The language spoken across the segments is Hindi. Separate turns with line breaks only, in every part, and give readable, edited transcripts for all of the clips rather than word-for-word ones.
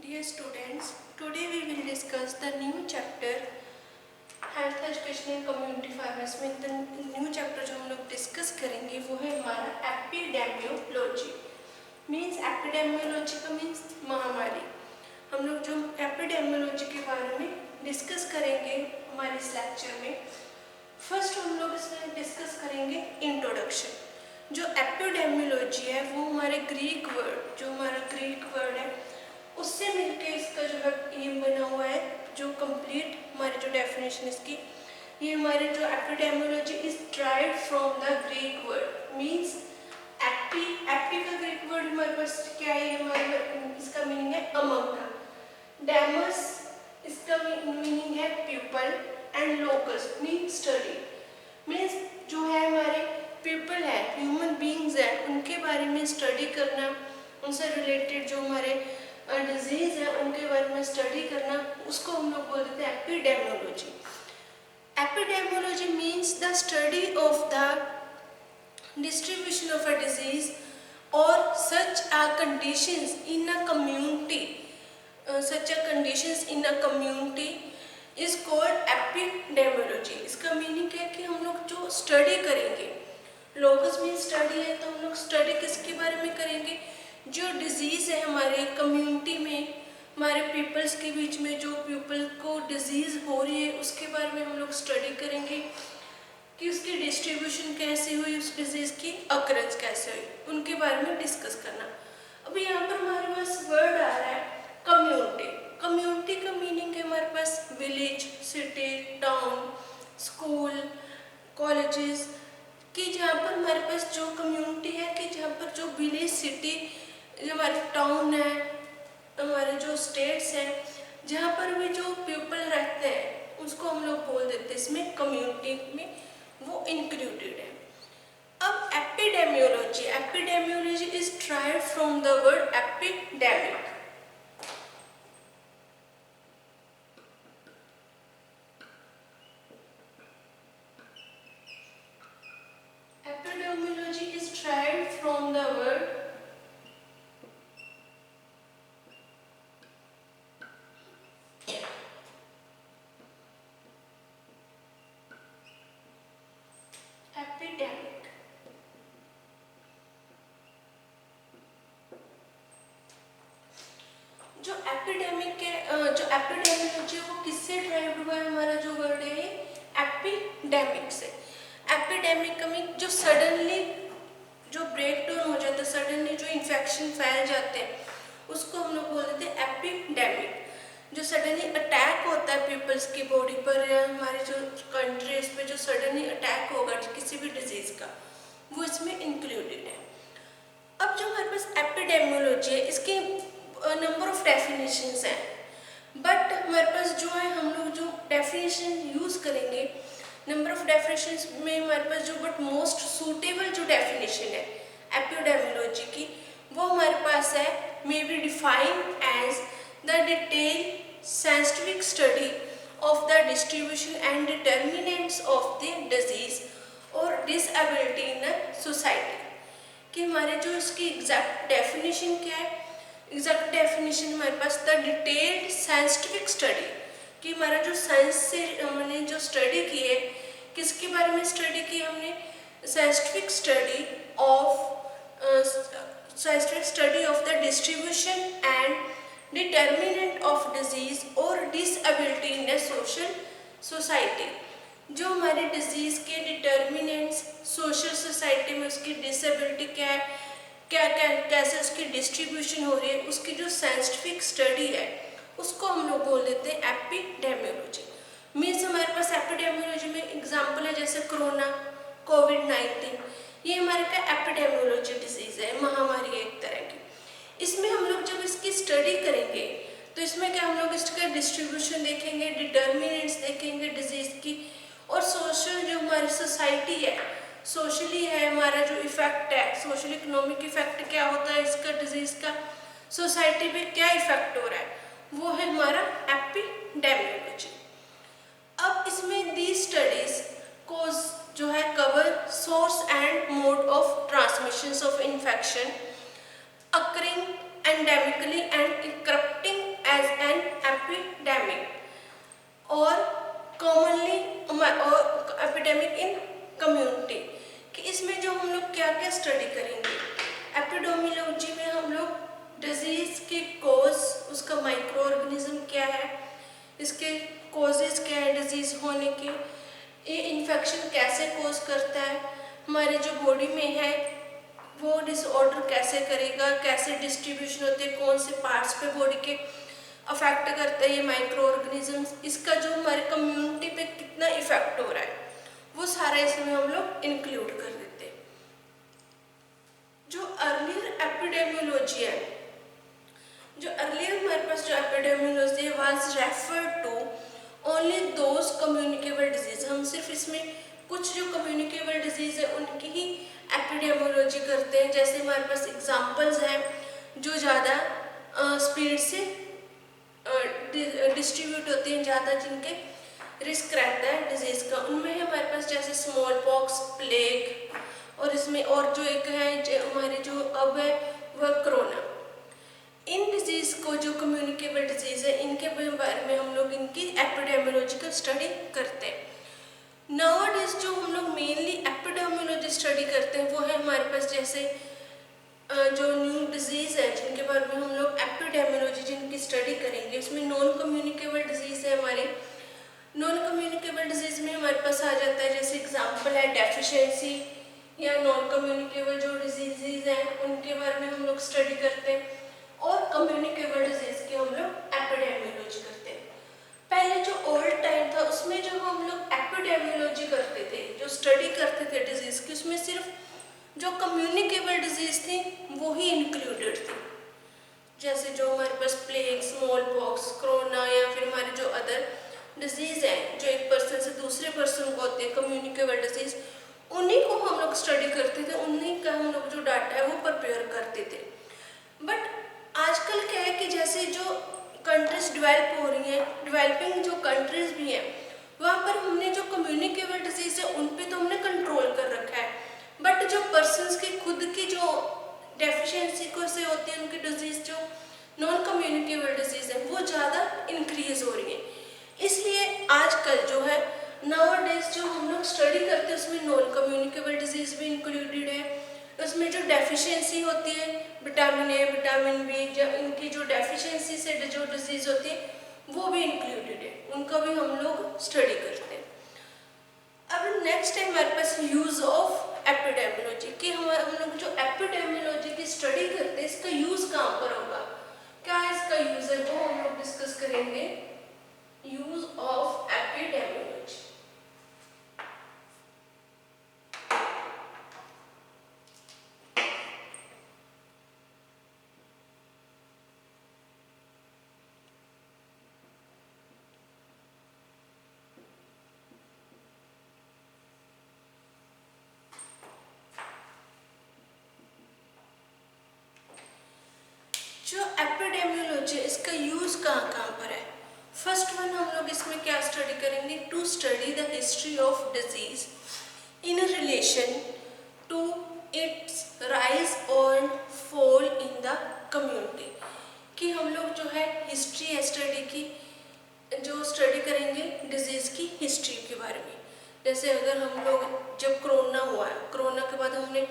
Dear students, today we will discuss the new chapter Health Education and Community Pharmacy में the new chapter जो हम लोग डिस्कस करेंगे वो है हमारा एपिडेमियोलॉजी। मीन्स एपिडेमियोलॉजी का मीन्स महामारी। हम लोग जो एपिडेमियोलॉजी के बारे में डिस्कस करेंगे हमारे इस लेक्चर में। फर्स्ट हम लोग इसमें डिस्कस करेंगे इंट्रोडक्शन। जो एपिडेमियोलॉजी है वो हमारे ग्रीक वर्ड है उससे मिलके इसका जो है ये बना हुआ है। जो कंप्लीट हमारी जो डेफिनेशन इसकी, ये हमारे जो epidemiology is derived from the Greek word means AP का ग्रीक वर्ड हमारे पास क्या है, हमारे इसका मीनिंग है अमंग। डेमस इसका मीनिंग है people and locus mean study. Means जो है हमारे पीपल है, ह्यूमन बींग्स है, उनके बारे में स्टडी करना, उनसे रिलेटेड जो हमारे डिजीज है उनके बारे में स्टडी करना, उसको हम लोग बोल देते हैं epidemiology. Epidemiology means the study of the distribution of a disease और such a conditions in a community is called epidemiology. इसका मीनिंग है कि हम लोग जो स्टडी करेंगे, लोकस मीन स्टडी है, तो हम लोग स्टडी किसके बारे में करेंगे, जो डिजीज़ है हमारे कम्युनिटी में, हमारे पीपल्स के बीच में जो पीपल को डिजीज़ हो रही है उसके बारे में हम लोग स्टडी करेंगे कि उसकी डिस्ट्रीब्यूशन कैसे हुई, उस डिजीज़ की अकरेंस कैसे हुई, उनके बारे में डिस्कस करना। अभी यहाँ पर हमारे पास वर्ड आ रहा है कम्युनिटी। कम्युनिटी का मीनिंग है हमारे पास village, city, town, school, colleges कि जहाँ पर हमारे पास जो कम्युनिटी है कि जहाँ पर जो विलेज, सिटी, जो हमारे टाउन है, हमारे जो स्टेट्स हैं, जहाँ पर भी जो पीपल रहते हैं उसको हम लोग बोल देते हैं इसमें कम्युनिटी में वो इंक्लूडेड है। अब epidemiology is derived from the word epidemic. Epidemiology is derived from the word epidemic। जो एपिडेमिक है, जो एपिडेमियोलॉजी वो किससे ड्राइव हुआ है, हमारा जो वर्ड है एपिडेमिक से। एपिडेमिक का मीन जो सडनली जो ब्रेक डाउन हो जाता है, सडनली जो इन्फेक्शन फैल जाते हैं उसको हम लोग बोल देते हैं एपिडेमिक। जो सडनली अटैक होता है पीपल्स की बॉडी पर या हमारे जो कंट्रीज पे जो सडनली अटैक होगा किसी भी डिजीज का, वो इसमें इंक्लूडेड है। अब जो हमारे पास एपिडेमियोलॉजी है इसके नंबर ऑफ डेफिनेशंस हैं, बट हमारे पास जो है हम लोग जो डेफिनेशन यूज़ करेंगे, नंबर ऑफ डेफिनेशंस में हमारे पास जो बट मोस्ट सूटेबल जो डेफिनेशन है एपिडेमियोलॉजी की वो हमारे पास है may be defined as the detail scientific study of the distribution and determinants of the disease और डिसएबिलिटी इन अ सोसाइटी। कि हमारे जो इसकी एग्जैक्ट डेफिनेशन क्या है, एग्जैक्ट डेफिनेशन हमारे पास द डिटेल्ड साइंटिफिक स्टडी कि हमारा जो साइंस से हमने जो स्टडी की है, किसके बारे में स्टडी की हमने, scientific study of the distribution and determinant of disease और डिसएबिलिटी इन अ सोसाइटी। जो हमारे डिजीज के डिटर्मिनेंट्स, सोशल सोसाइटी में उसकी डिसएबिलिटी क्या है, कैसे उसकी डिस्ट्रीब्यूशन हो रही है, उसकी जो साइंटिफिक स्टडी है उसको हम लोग बोल देते हैं एपिडेमियोलॉजी। मीन्स हमारे पास एपिडेमियोलॉजी में एग्जांपल है जैसे कोरोना, कोविड-19, ये हमारे का एपिडेमियोलॉजी डिजीज है, महामारी है एक तरह की। इसमें हम लोग जब इसकी स्टडी करेंगे तो इसमें क्या हम लोग इसका डिस्ट्रीब्यूशन देखेंगे, डिटर्मिनेंट्स देखेंगे डिजीज की, और सोशल जो हमारी सोसाइटी है, सोशली है हमारा जो इफेक्ट है, सोशल इकोनॉमिक इफेक्ट क्या होता है इसका डिजीज का, सोसाइटी पे क्या इफेक्ट हो रहा है, वो है हमारा एपिडेमियोलॉजी। अब इसमें दी स्टडीज कोज जो है cover source and mode of transmission of infection occurring endemically and corrupting as an epidemic और कॉमनली और एपिडेमिक इन कम्युनिटी, कि इसमें जो हम लोग क्या क्या स्टडी करेंगे। एपिडेमियोलॉजी में हम लोग डिजीज के कॉज, उसका माइक्रो ऑर्गेनिज्म क्या है, इसके कॉजेज क्या है डिजीज होने के, ये इन्फेक्शन कैसे कॉज करता है, हमारे जो बॉडी में है वो डिसऑर्डर कैसे करेगा, कैसे डिस्ट्रीब्यूशन होते हैं, कौन से पार्ट्स पे बॉडी के अफेक्ट करता है ये माइक्रो ऑर्गेनिजम्स, इसका जो हमारे कम्युनिटी पे कितना इफेक्ट हो रहा है वो सारा इसमें हम लोग इंक्लूड कर देते हैं। जो अर्लियर एपिडेमियोलॉजी है, जो अर्लियर हमारे पास जो एपिडेमियोलॉजी है was referred to only those communicable disease. हम सिर्फ इसमें कुछ जो कम्युनिकेबल डिजीज है उनकी ही एपिडेमियोलॉजी करते हैं। जैसे हमारे पास एग्जांपल्स हैं जो ज़्यादा स्पीड से डिस्ट्रीब्यूट होते हैं, ज़्यादा जिनके रिस्क रहता है डिजीज़ का, उनमें है हमारे पास जैसे स्मॉल पॉक्स, प्लेग, और इसमें और जो एक है हमारे जो अब है वह कोरोना। इन डिजीज़ को जो कम्युनिकेबल डिजीज़ है इनके बारे में हम लोग इनकी एपिडेमियोलॉजिकल स्टडी करते हैं। नाउअडेज जो हम लोग मेनली एपिडेमियोलॉजी स्टडी करते हैं वो है हमारे पास जैसे जो न्यू डिजीज़ है जिनके बारे में हम लोग एपिडेमियोलॉजी जिनकी स्टडी करेंगे, उसमें नॉन कम्युनिकेबल डिजीज़ है हमारे। नॉन कम्युनिकेबल डिजीज़ में हमारे पास आ जाता है जैसे एग्जांपल है डेफिशिएंसी या नॉन कम्युनिकेबल जो डिजीज़ हैं उनके बारे में हम लोग स्टडी करते हैं, और कम्युनिकेबल डिजीज़ की हम लोग एपिडेमियोलॉजी करते हैं। पहले जो ओल्ड टाइम था उसमें जो हम लोग एपिडेमियोलॉजी करते थे, जो स्टडी करते थे डिजीज़ की, उसमें सिर्फ जो कम्युनिकेबल डिजीज़ थी वो ही इंक्लूडेड थी। जैसे जो हमारे पास प्लेग, स्मॉल पॉक्स, कोरोना या फिर हमारे जो अदर डिजीज़ हैं जो एक पर्सन से दूसरे पर्सन को होते हैं कम्युनिकेबल डिजीज़, उन्हीं को हम लोग स्टडी करते थे, उन्हीं का हम लोग जो डाटा है वो प्रिपेयर करते थे। बट आजकल क्या है कि जैसे जो कंट्रीज डेवलप हो रही हैं, डेवलपिंग जो कंट्रीज भी हैं, वहाँ पर हमने जो कम्युनिकेबल डिजीज़ है उन पे तो हमने कंट्रोल कर रखा है, बट जो पर्सन्स की खुद की जो डेफिशिएंसी को से होती है उनकी डिजीज़ जो नॉन कम्युनिकेबल डिजीज़ है वो ज़्यादा इंक्रीज हो रही है। इसलिए आजकल जो है नाउअडेज जो हम लोग स्टडी करते हैं उसमें नॉन कम्युनिकेबल डिजीज़ भी इंक्लूडेड है। उसमें जो डेफिशिएंसी होती है विटामिन ए, विटामिन बी, जब इनकी जो डेफिशिएंसी से जो डिजीज़ होती है वो भी इंक्लूडेड है, उनका भी हम लोग स्टडी करते हैं। अब नेक्स्ट है हमारे पास यूज़ ऑफ एपिडेमियोलॉजी, कि हम लोग जो एपिडेमियोलॉजी की स्टडी करते हैं इसका यूज़ कहाँ पर होगा, क्या इसका यूज़ है वो हम लोग डिस्कस करेंगे। Use of epidemiology. जो एपिडेमियोलॉजी इसका यूज़ कहाँ कहाँ पर है। फर्स्ट वन हम लोग इसमें क्या स्टडी करेंगे, to study the history of disease in relation to its rise और फॉल इन द कम्युनिटी, कि हम लोग जो है हिस्ट्री है स्टडी की, जो स्टडी करेंगे डिजीज़ की हिस्ट्री के बारे में। जैसे अगर हम लोग जब कोरोना हुआ है, कोरोना के बाद हमने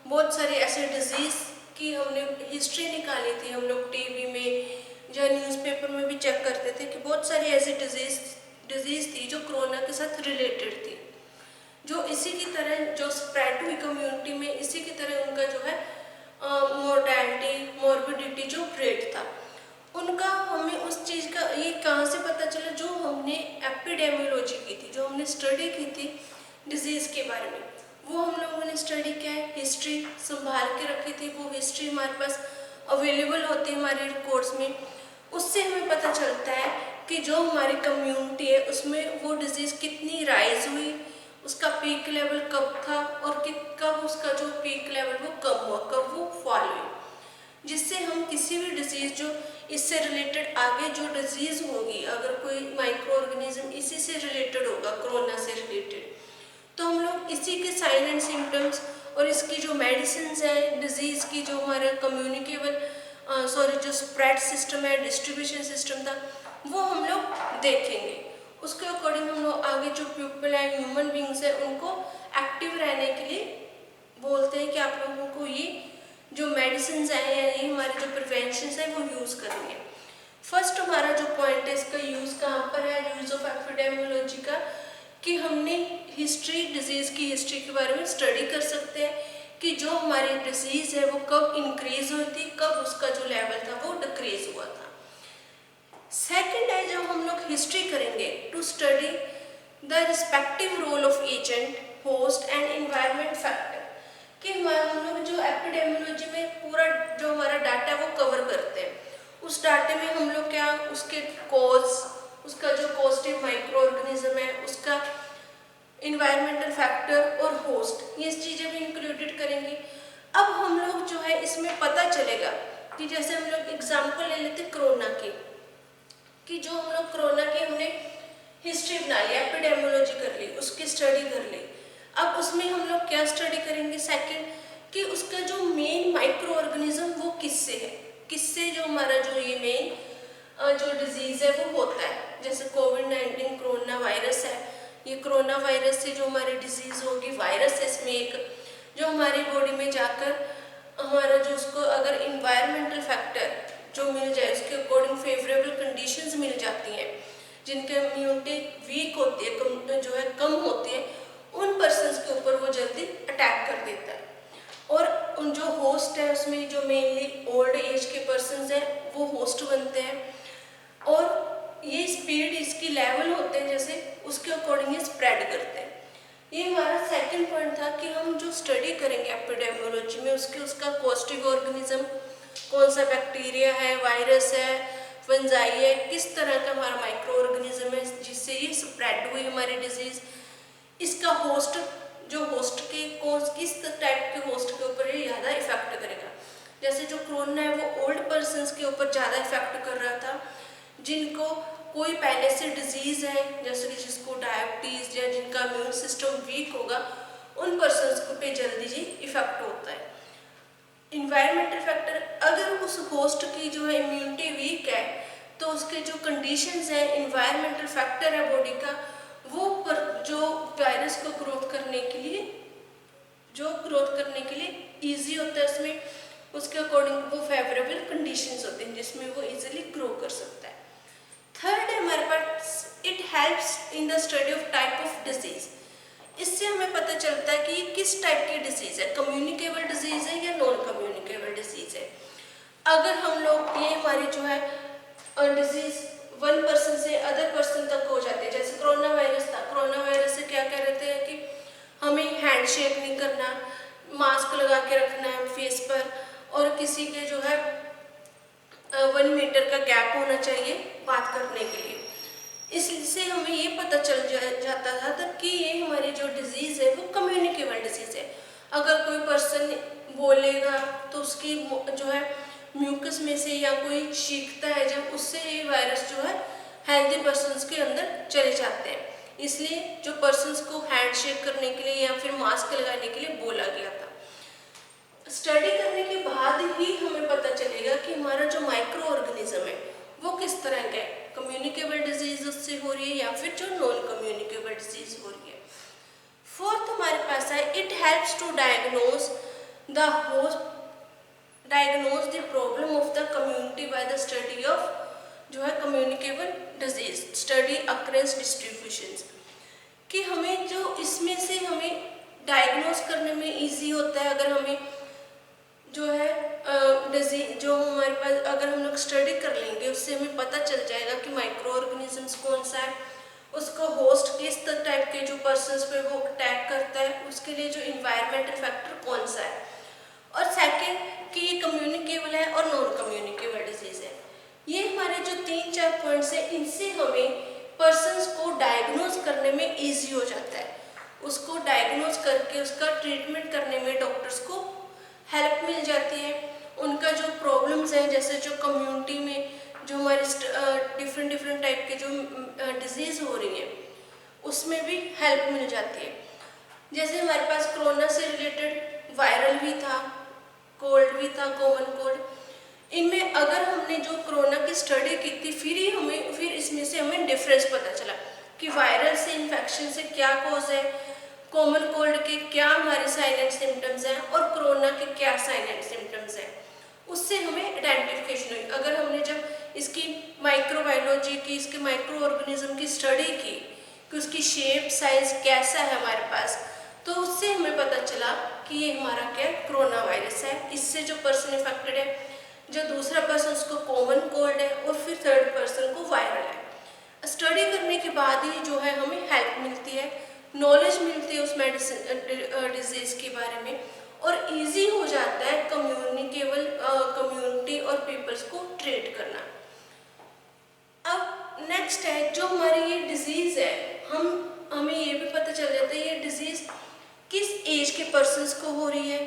बहुत सारे ऐसे डिजीज़ की हमने हिस्ट्री निकाली थी, हम लोग टीवी में या न्यूज़पेपर में भी चेक करते थे कि बहुत सारी ऐसी डिजीज़ थी जो कोरोना के साथ रिलेटेड थी, जो इसी की तरह जो स्प्रेड हुई कम्युनिटी में, इसी की तरह उनका जो है मोर्टेलिटी, मॉर्बिडिटी जो रेट था उनका, हमें उस चीज़ का ये कहाँ से पता चला, जो हमने एपिडेमियोलॉजी की थी, जो हमने स्टडी की थी डिजीज़ के बारे में, वो हम लोगों ने स्टडी किया है, हिस्ट्री संभाल के रखी थी, वो हिस्ट्री हमारे पास अवेलेबल होती है हमारे रिकॉर्ड्स में। उससे हमें पता चलता है कि जो हमारी कम्युनिटी है उसमें वो डिजीज़ कितनी राइज हुई, उसका पीक लेवल कब था और कि कब उसका जो पीक लेवल वो कम हुआ, कब वो फॉल हुई, जिससे हम किसी भी डिजीज़ जो इससे रिलेटेड आगे जो डिजीज़ होगी, अगर कोई माइक्रो ऑर्गेनिज्म इसी से रिलेटेड होगा, कोरोना से रिलेटेड, तो हम लोग इसी के साइन एंड सिम्टम्स और इसकी जो मेडिसिन है डिजीज़ की, जो हमारा कम्युनिकेबल जो स्प्रेड सिस्टम है, डिस्ट्रीब्यूशन सिस्टम था, वो हम लोग देखेंगे। उसके अकॉर्डिंग हम लोग आगे जो पीपल है, ह्यूमन बींग्स है, उनको एक्टिव रहने के लिए बोलते हैं कि आप लोगों को ये जो मेडिसिन है या ये हमारे जो प्रिवेंशन है वो यूज़ करेंगे। फर्स्ट हमारा जो पॉइंट है इसका यूज़ कहाँ पर है, यूज़ ऑफ एपिडेमियोलॉजी का, कि हमने हिस्ट्री, डिजीज़ की हिस्ट्री के बारे में स्टडी कर सकते हैं कि जो हमारी डिजीज़ है वो कब इंक्रीज हुई थी, कब उसका जो लेवल था वो डिक्रीज हुआ था। सेकंड है, जब हम लोग हिस्ट्री करेंगे to study the respective role of agent, host and environment factor, कि हम लोग जो एपिडेमियोलॉजी में पूरा जो हमारा डाटा वो कवर करते हैं, उस डाटे में हम लोग क्या उसके कॉज, उसका जो पॉजिटिव माइक्रो ऑर्गेनिज्म है, उसका इन्वायरमेंटल फैक्टर और होस्ट, ये चीज़ें भी इंक्लूडेड करेंगे। अब हम लोग जो है इसमें पता चलेगा कि जैसे हम लोग एग्जांपल ले लेते कोरोना की, कि जो हम लोग कोरोना की हमने हिस्ट्री बना ली, एपिडेमियोलॉजी कर ली, उसकी स्टडी कर ली। अब उसमें हम लोग क्या स्टडी करेंगे, सेकंड, कि उसका जो मेन माइक्रो ऑर्गेनिज्म वो किससे है, किससे जो हमारा जो ये मेन जो डिजीज़ है वो होता है। जैसे कोविड-19 कोरोना वायरस है, ये कोरोना वायरस से जो हमारी डिजीज़ होगी, वायरस है इसमें एक, जो हमारी बॉडी में जाकर हमारा जो उसको अगर इन्वायरमेंटल फैक्टर जो मिल जाए, उसके अकॉर्डिंग फेवरेबल कंडीशंस मिल जाती हैं, जिनके इम्यूनिटी वीक होती है, जो है कम होती है, उन पर्सनस के ऊपर वो जल्दी अटैक कर देता है। और उन जो होस्ट है उसमें जो मेनली ओल्ड एज के पर्सनस हैं वो होस्ट बनते हैं, और ये स्पीड इसकी लेवल होते हैं जैसे, उसके अकॉर्डिंग ये स्प्रेड करते हैं। ये हमारा सेकंड पॉइंट था कि हम जो स्टडी करेंगे एपिडेमियोलॉजी में उसका पॉजिटिव ऑर्गेनिज्म कौन सा बैक्टीरिया है, वायरस है, फंजाई है, किस तरह का हमारा माइक्रो ऑर्गेनिज्म है जिससे ये स्प्रेड हुई हमारी डिजीज़, इसका होस्ट, जो होस्ट के किस टाइप के होस्ट के ऊपर ये ज़्यादा इफेक्ट करेगा। जैसे जो कोरोना है वो ओल्ड पर्सनस के ऊपर ज़्यादा इफेक्ट कर रहा था, जिनको कोई पहले से डिजीज़ है, जैसे कि जिसको डायबिटीज़ या जिनका इम्यून सिस्टम वीक होगा, उन पर्सनस को पे जल्दी जी इफेक्ट होता है। इन्वायरमेंटल फैक्टर, अगर उस होस्ट की जो है इम्यूनिटी वीक है तो उसके जो कंडीशंस है, इन्वायरमेंटल फैक्टर है बॉडी का, वो पर जो वायरस को ग्रोथ करने के लिए ईजी होता है उसमें, उसके अकॉर्डिंग वो फेवरेबल कंडीशंस होते हैं जिसमें वो इजीली ग्रो कर सकता है। थर्ड है हमारे पास, it helps in the study of type of disease. इससे हमें पता चलता है कि ये किस टाइप की डिजीज है, कम्युनिकेबल डिजीज है या नॉन कम्युनिकेबल डिजीज है। अगर हम लोग ये हमारी जो है डिजीज वन पर्सन से अदर पर्सन तक हो जाती है, जैसे कोरोना वायरस था, कोरोना वायरस से क्या कह रहे थे कि हमें हैंडशेक नहीं करना, मास्क लगा के रखना है फेस पर, और किसी के जो है 1 मीटर का गैप होना चाहिए बात करने के लिए। इससे हमें ये पता चल जाता था कि ये हमारी जो डिजीज़ है वो कम्युनिकेबल डिजीज़ है। अगर कोई पर्सन बोलेगा तो उसकी जो है म्यूकस में से या कोई चीखता है जब, उससे ये वायरस जो है हेल्दी पर्सन्स के अंदर चले जाते हैं। इसलिए जो पर्सन्स को हैंडशेक करने के लिए या फिर मास्क लगाने के लिए बोला गया था। स्टडी करने के बाद ही हमें पता चलेगा कि हमारा जो माइक्रो ऑर्गेनिज्म है वो किस तरह का है, कम्युनिकेबल डिजीज उससे हो रही है या फिर जो नॉन कम्युनिकेबल डिजीज हो रही है। फोर्थ हमारे पास है, it helps to diagnose the problem of the community by the study of जो है communicable disease, study occurrence distributions, कि हमें जो इसमें से हमें डायग्नोज करने में इजी होता है। अगर हमें जो है डिजीज जो हमारे पास अगर हम लोग स्टडी कर लेंगे, उससे हमें पता चल जाएगा कि माइक्रो ऑर्गेनिजम्स कौन सा है, उसको होस्ट किस टाइप के जो पर्सन्स पे वो अटैक करता है, उसके लिए जो इन्वायरमेंटल फैक्टर कौन सा है, और सेकंड कि ये कम्युनिकेबल है और नॉन कम्युनिकेबल डिजीज है। ये हमारे जो 3-4 पॉइंट्स हैं, इनसे हमें पर्सन्स को डायग्नोज करने में ईजी हो जाता है। उसको डायग्नोज करके उसका ट्रीटमेंट करने में डॉक्टर्स को हेल्प मिल जाती है। उनका जो प्रॉब्लम्स हैं, जैसे जो कम्युनिटी में जो हमारे डिफरेंट टाइप के जो डिजीज़ हो रही है, उसमें भी हेल्प मिल जाती है। जैसे हमारे पास कोरोना से रिलेटेड वायरल भी था, कोल्ड भी था, कॉमन कोल्ड, इनमें जो कोरोना की स्टडी की थी फिर इसमें से हमें डिफरेंस पता चला कि वायरल से इन्फेक्शन से क्या कॉज है, कॉमन कोल्ड के क्या हमारे साइन एंड सिम्टम्स हैं और कोरोना के क्या साइन एंड सिम्टम्स हैं। उससे हमें आइडेंटिफिकेशन हुई। अगर हमने जब इसकी माइक्रोबायोलॉजी की, इसके माइक्रो ऑर्गेनिज्म की स्टडी की कि उसकी शेप साइज कैसा है हमारे पास, तो उससे हमें पता चला कि ये हमारा क्या कोरोना वायरस है। इससे जो पर्सन इफेक्टेड है, जो दूसरा पर्सन उसको कॉमन कोल्ड है और फिर थर्ड पर्सन को वायरल है। स्टडी करने के बाद ही जो है हमें हेल्प मिलती है, नॉलेज मिलती है उस मेडिसिन डिजीज के बारे में, और इजी हो जाता है कम्युनिटी और पीपल्स को ट्रीट करना। अब नेक्स्ट है जो हमारी ये डिजीज है, हमें ये भी पता चल जाता है ये डिजीज किस एज के पर्सन्स को हो रही है,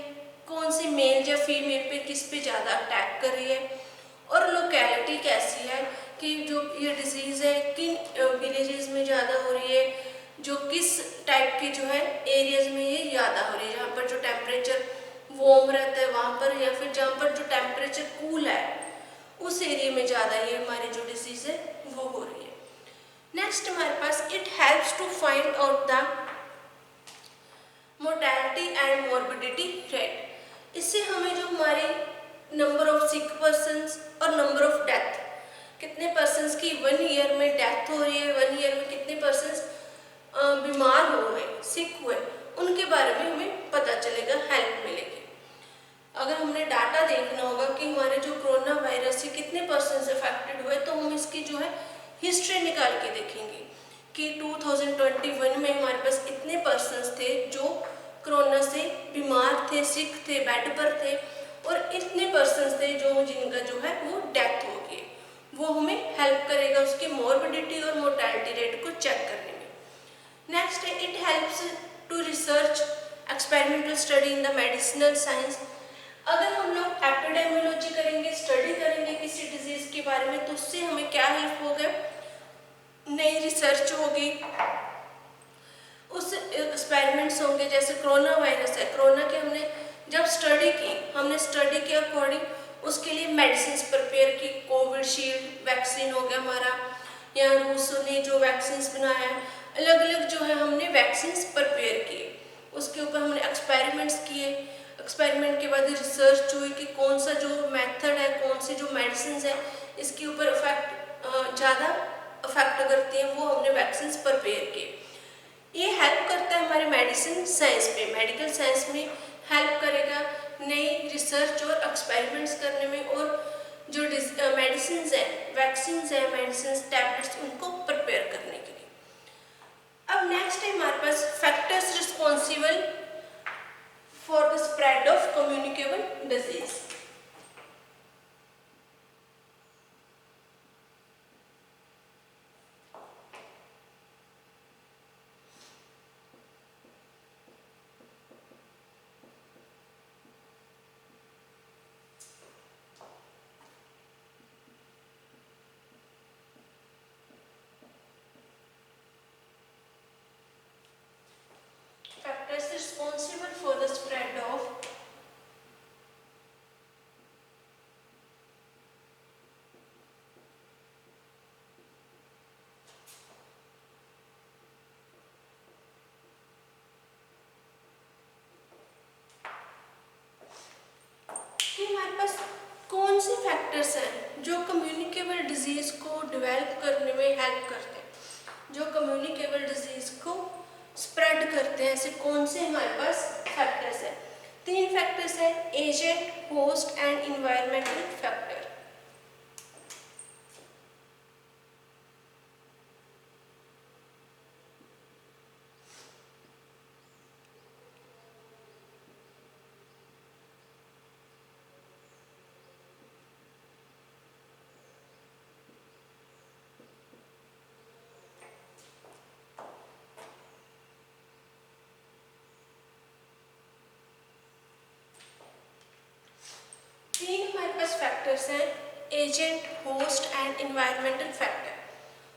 कौन सी मेल या फीमेल पे किस पे ज़्यादा अटैक कर रही है, और लोकेलिटी कैसी है कि जो ये डिजीज़ है किन विलेजेस में ज़्यादा हो रही है, जो किस टाइप की जो है एरियाज में ये ज़्यादा हो रही है, जहाँ पर जो टेम्परेचर वार्म रहता है वहाँ पर, या फिर जहाँ पर जो टेम्परेचर कूल है उस एरिया में ज़्यादा ये हमारी जो डिजीज़ है वो हो रही है। नेक्स्ट हमारे पास it helps to find out the mortality and morbidity rate. इससे हमें जो हमारे नंबर ऑफ सिक पर्सन्स और नंबर ऑफ डेथ, कितने पर्सन्स की 1 ईयर में डेथ हो रही है, 1 ईयर में कितने पर्सन्स बीमार हो गए, सिक हुए, उनके बारे में हमें पता चलेगा, हेल्प मिलेगी। अगर हमने डाटा देखना होगा कि हमारे जो कोरोना वायरस से कितने पर्सन्स अफेक्टेड हुए, तो हम इसकी जो है हिस्ट्री निकाल के देखेंगे कि 2021 में हमारे पास इतने पर्सन्स थे जो कोरोना से बीमार थे, सिक थे, बेड पर थे, और इतने पर्सन्स थे जिनका जो है वो डेथ हो गई। वो हमें हेल्प करेगा उसके मॉर्बिडिटी और मोर्टेलिटी रेट को चेक करने में। नेक्स्ट है it helps to research experimental study in the medicinal science. अगर हम लोग एपिडेमियोलॉजी करेंगे, स्टडी करेंगे किसी डिजीज के बारे में, तो उससे हमें क्या हेल्प होगा, नई रिसर्च होगी, उस एक्सपेरिमेंट्स होंगे। जैसे कोरोना वायरस है, कोरोना के हमने जब स्टडी के अकॉर्डिंग उसके लिए मेडिसिन प्रिपेयर की, कोविशील्ड वैक्सीन हो गया हमारा, या रूस ने जो वैक्सीन बनाया है, अलग अलग जो है हमने वैक्सीन प्रिपेयर किए, उसके ऊपर हमने एक्सपेरिमेंट्स किए। एक्सपेरिमेंट के बाद रिसर्च हुई कि कौन सा जो मेथड है, कौन सी जो मेडिसिन है इसके ऊपर ज़्यादा अफेक्ट करती हैं, वो हमने वैक्सीन प्रिपेयर किए। ये हेल्प करता है हमारे मेडिसिन साइंस में, मेडिकल साइंस में हेल्प करेगा नई रिसर्च और एक्सपेरिमेंट्स करने में, और जो मेडिसिन है, वैक्सीन है, मेडिसिन टैबलेट्स, उनको प्रिपेयर करने के लिए। अब नेक्स्ट है हमारे पास factors responsible for the spread of communicable disease. Factors responsible for the spread of कि हमारे पास कौन से फैक्टर्स हैं जो कम्युनिकेबल डिजीज को डेवलप करने में हेल्प करते हैं, जो कम्युनिकेबल डिजीज को स्प्रेड करते हैं। ऐसे कौन से हमारे पास फैक्टर्स हैं? 3 फैक्टर्स हैं, agent, host and environmental factor. Factors हैं, agent, host and environmental factor.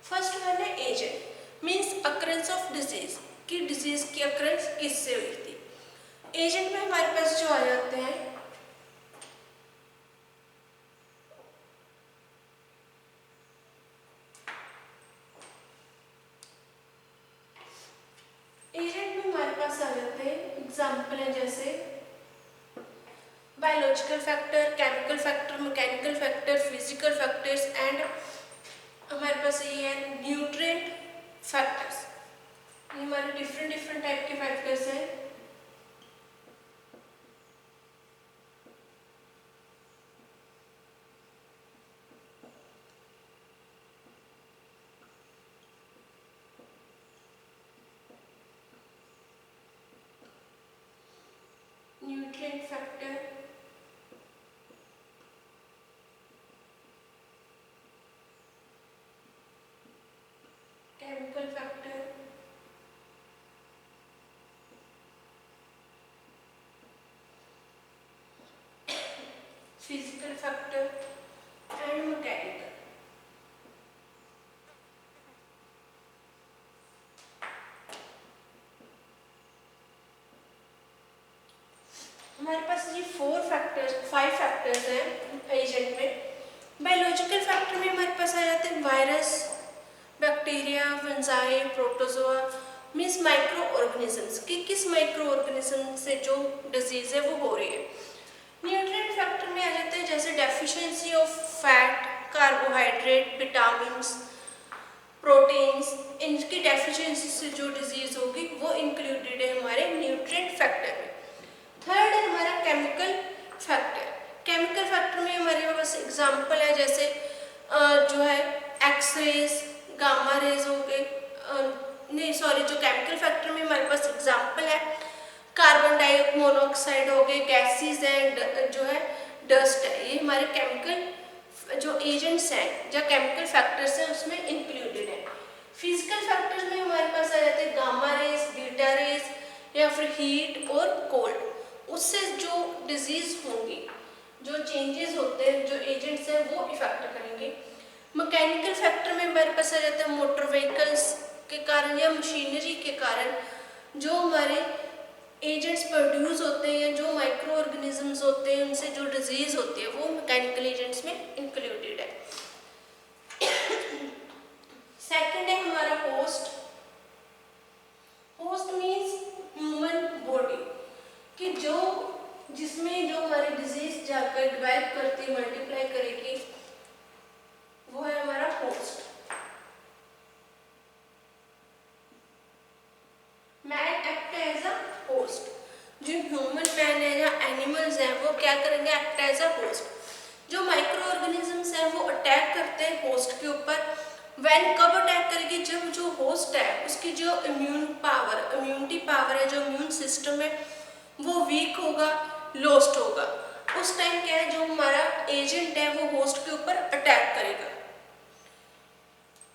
First one है agent, means occurrence of disease, कि डिजीज की अकरेंस किससे हुई थी। एजेंट में हमारे पास जो आ जाते हैं एग्जाम्पल है जैसे biological factor, chemical factor, mechanical factor, physical factors and हमारे पास ये है न्यूट्रिएंट फैक्टर्स। ये हमारे डिफरेंट डिफरेंट टाइप के फैक्टर्स हैं। Nutrient factor, chemical factor, physical factor and mechanical. हमारे पास ये 5 फैक्टर्स हैं एजेंट में। बायोलॉजिकल फैक्टर में हमारे पास आ जाते हैं virus, bacteria, fungi, protozoa, means micro organisms कि किस माइक्रो ऑर्गेनिज्म से जो डिजीज है वो हो रही है। न्यूट्रिएंट फैक्टर में आ जाते हैं जैसे deficiency of fat, carbohydrate, vitamins, proteins, इनकी डेफिशिएंसी से जो डिजीज होगी वो इंक्लूडेड है हमारे न्यूट्रिएंट फैक्टर में। थर्ड है हमारा केमिकल फैक्टर। केमिकल फैक्टर में हमारे पास एग्जाम्पल है जैसे जो है एक्सरेज, गामा रेज हो गए, जो केमिकल फैक्टर में हमारे पास एग्जाम्पल है कार्बन मोनोऑक्साइड हो गए, गैसेस एंड जो है डस्ट है। ये हमारे केमिकल जो एजेंट्स हैं जो केमिकल फैक्टर्स हैं उसमें इंक्लूडेड है। फिजिकल फैक्टर्स में हमारे पास आ जाते हैं गामा रेज, बीटा रेज या फिर हीट और कोल्ड, उससे जो डिजीज होंगी, जो चेंजेस होते हैं, जो एजेंट्स हैं वो इफेक्ट करेंगे। मैकेनिकल फैक्टर में हमारे पास आ जाता है मोटर व्हीकल्स के कारण या मशीनरी के कारण जो हमारे एजेंट्स प्रोड्यूस होते हैं, जो माइक्रो ऑर्गेनिजम्स होते हैं, उनसे जो डिजीज होती है वो मैकेनिकल एजेंट्स में इंक्लूडेड है। सेकंड है हमारा host. Host means human body कि जिसमें जो हमारी डिजीज जाकर डिवेलप करती, मल्टीप्लाई करेगी, वो है हमारा host. Man act as a host. जो ह्यूमन मैन है या एनिमल्स हैं वो क्या करेंगे, एक्ट एज अ होस्ट। जो माइक्रो ऑर्गेनिजम्स हैं वो अटैक करते हैं होस्ट के ऊपर। कब अटैक करेगी, जब जो होस्ट है उसकी जो इम्यूनिटी पावर है, जो इम्यून सिस्टम है वो वीक होगा, लॉस्ट होगा। उस टाइम क्या है, जो हमारा एजेंट है वो होस्ट के ऊपर अटैक करेगा।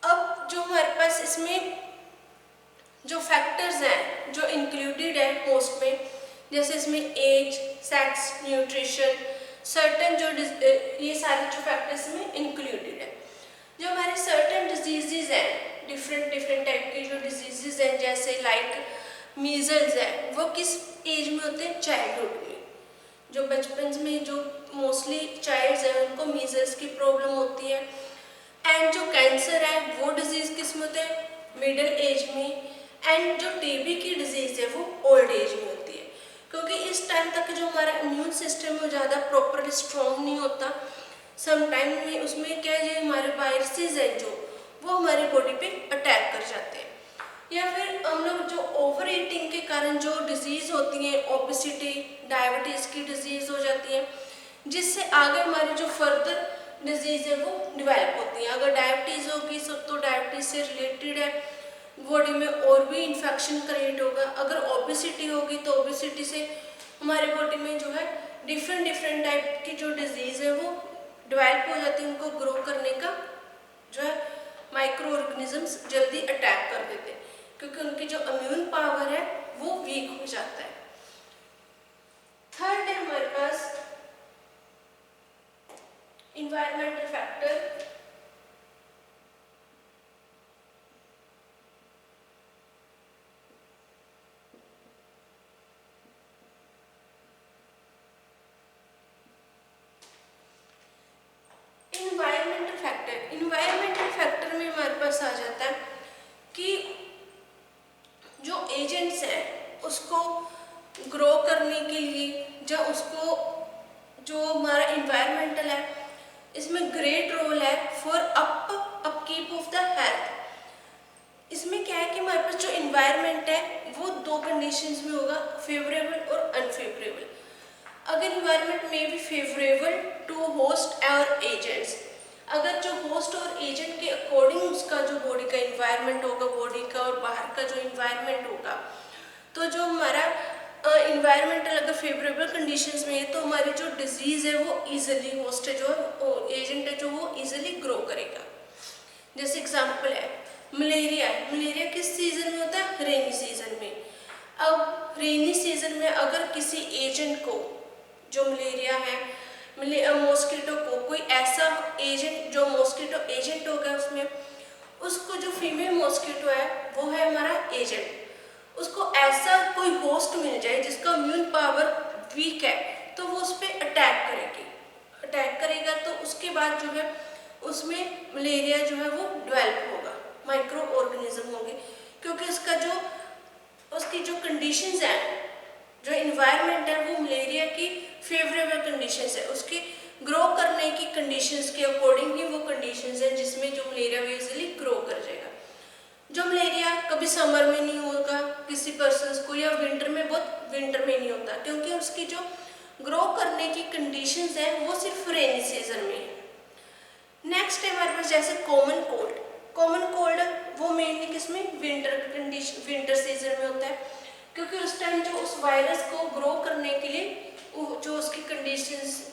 अब जो हमारे पास इसमें जो फैक्टर्स हैं जो इंक्लूडेड है होस्ट में, जैसे इसमें एज, सेक्स, न्यूट्रिशन, सर्टन जो ये सारे जो फैक्टर्स में इंक्लूडेड है। जो हमारे सर्टन डिजीजेज हैं, डिफरेंट टाइप की जो डिजीजेज हैं जैसे लाइक मीजल्स है, वो किस एज में होते हैं, चाइल्डहुड में। जो बचपन में जो मोस्टली चाइल्ड्स हैं उनको मीजल्स की प्रॉब्लम होती है। एंड जो कैंसर है वो डिजीज किस में होते हैं, मिडिल एज में। एंड जो टीबी की डिजीज है वो ओल्ड एज में होती है, क्योंकि इस टाइम तक जो हमारा इम्यून सिस्टम है ज़्यादा प्रॉपरली स्ट्रॉन्ग नहीं होता। समटाइम में उसमें क्या है, हमारे वायरसेस है जो वो हमारी बॉडी पे अटैक कर जाते हैं। या फिर हम लोग जो ओवर ईटिंग के कारण जो डिजीज होती है, ओबेसिटी, डायबिटीज की डिजीज हो जाती है, जिससे आगे हमारी जो फर्दर डिजीज है वो डेवलप होती है। अगर डायबिटीज होगी तो डायबिटीज से रिलेटेड है बॉडी में और भी इन्फेक्शन क्रिएट होगा। अगर ओबेसिटी होगी तो ओबेसिटी से हमारे बॉडी में जो है डिफरेंट टाइप की जो डिजीज है वो डेवलप हो जाती है। उनको ग्रो करने का जो है माइक्रो ऑर्गेनिजम्स जल्दी अटैक कर देते हैं, क्योंकि उनकी जो इम्यून पावर है वो वीक हो जाता है। थर्ड है हमारे पास इन्वायरमेंटल फैक्टर। इन्वायरमेंटल फैक्टर में हमारे पास आ जाता है कि जो एजेंट्स हैं उसको ग्रो करने के लिए जब उसको जो हमारा इन्वायरमेंटल है इसमें ग्रेट रोल है for upkeep of the health. इसमें क्या है कि हमारे पास जो इन्वायरमेंट है वो दो कंडीशंस में होगा, फेवरेबल और अनफेवरेबल। अगर इन्वायरमेंट में भी फेवरेबल टू होस्ट और एजेंट्स, अगर जो होस्ट और एजेंट के अकॉर्डिंग उसका जो बॉडी का इन्वायरमेंट होगा, बॉडी का और बाहर का जो इन्वायरमेंट होगा, तो जो हमारा इन्वायरमेंटल अगर फेवरेबल कंडीशंस में है तो हमारी जो डिजीज़ है वो इजीली, होस्ट है जो एजेंट है जो वो इजीली ग्रो करेगा। जैसे एग्जांपल है मलेरिया है। मलेरिया किस सीज़न में होता है? रेनी सीज़न में। अब रेनी सीज़न में अगर किसी एजेंट को जो मलेरिया है, मॉस्किटो को कोई ऐसा एजेंट जो मॉस्किटो एजेंट होगा उसमें, उसको जो फीमेल मॉस्किटो है वो है हमारा एजेंट, उसको ऐसा कोई होस्ट मिल जाए जिसका इम्यून पावर वीक है तो वो उस पर अटैक करेगा तो उसके बाद जो है उसमें मलेरिया जो है वो डेवलप होगा, माइक्रो ऑर्गेनिज्म होंगे, क्योंकि उसकी जो कंडीशंस है, जो इन्वायरमेंट है वो मलेरिया की फेवरेबल कंडीशंस है, उसके ग्रो करने की कंडीशंस के अकॉर्डिंग ही वो कंडीशंस है जिसमें जो मलेरिया इजीली ग्रो कर जाएगा। जो मलेरिया कभी समर में नहीं होगा किसी पर्सन को, या विंटर में नहीं होता, क्योंकि उसकी जो ग्रो करने की कंडीशंस है वो सिर्फ रेनी सीजन में है। नेक्स्ट है हमारे पास जैसे कॉमन कोल्ड वो मेनली किसमें? विंटर सीजन में होता है, क्योंकि उस टाइम जो उस वायरस को ग्रो करने के लिए जो उसकी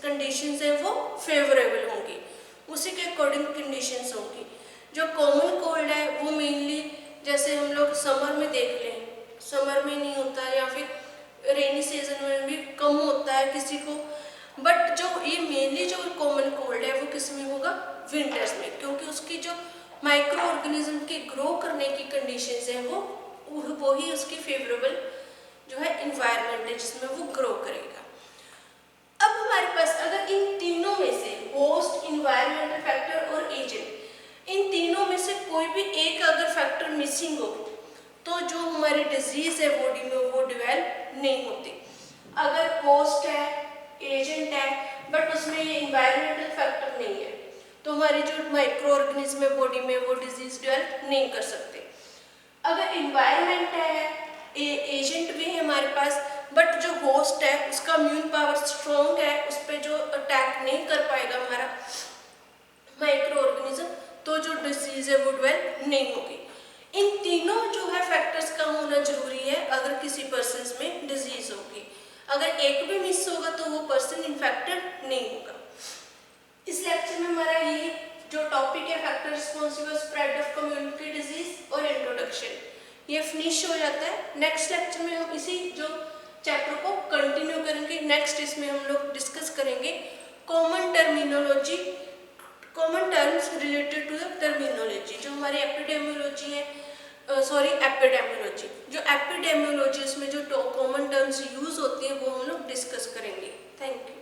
कंडीशंस है वो फेवरेबल होंगी, उसी के अकॉर्डिंग कंडीशंस होंगी। जो कॉमन कोल्ड है वो मेनली जैसे हम लोग समर में देख लें, समर में नहीं होता या फिर रेनी सीजन में भी कम होता है किसी को, बट जो ये मेनली जो कॉमन कोल्ड है वो किस में होगा? विंटर्स में, क्योंकि उसकी जो माइक्रो ऑर्गेनिज्म के ग्रो करने की कंडीशंस है वो ही उसकी फेवरेबल जो है इन्वायरमेंट है जिसमें वो ग्रो करेगा। अब हमारे पास अगर इन तीनों में से होस्ट, इन्वायरमेंटल फैक्टर और एजेंट, इन तीनों में से कोई भी एक अगर फैक्टर मिसिंग हो तो जो हमारी डिजीज है बॉडी में वो डेवलप नहीं होती। अगर होस्ट है, एजेंट है, बट उसमें ये इन्वायरमेंटल फैक्टर नहीं है तो हमारी जो माइक्रो ऑर्गेनिज्म है बॉडी में वो डिजीज डेवलप नहीं कर सकते। अगर इन्वायरमेंट है, एजेंट भी है हमारे पास, बट जो होस्ट है उसका इम्यून पावर स्ट्रॉन्ग है, उस पर जो अटैक नहीं कर पाएगा हमारा माइक्रो ऑर्गेनिज्म, तो जो डिजीज है वो डेवलप नहीं होगी। इन तीनों जो है फैक्टर्स का होना जरूरी है अगर किसी पर्सन में डिजीज होगी। अगर एक भी मिस होगा तो वो पर्सन इन्फेक्टेड नहीं होगा। इस लेक्चर में हमारा ये जो टॉपिक है factor responsible spread of community disease और इंट्रोडक्शन, ये फिनिश हो जाता है। नेक्स्ट लेक्चर में हम इसी जो चैप्टर को कंटिन्यू करेंगे। नेक्स्ट इसमें हम लोग डिस्कस करेंगे common terminology, common terms related to the terminology, जो हमारी एपिडेमियोलॉजी है, एपिडेमियोलॉजी, जो एपिडेमियोलॉजी उसमें जो कॉमन टर्म्स यूज होती हैं वो हम लोग डिस्कस करेंगे। Thank you.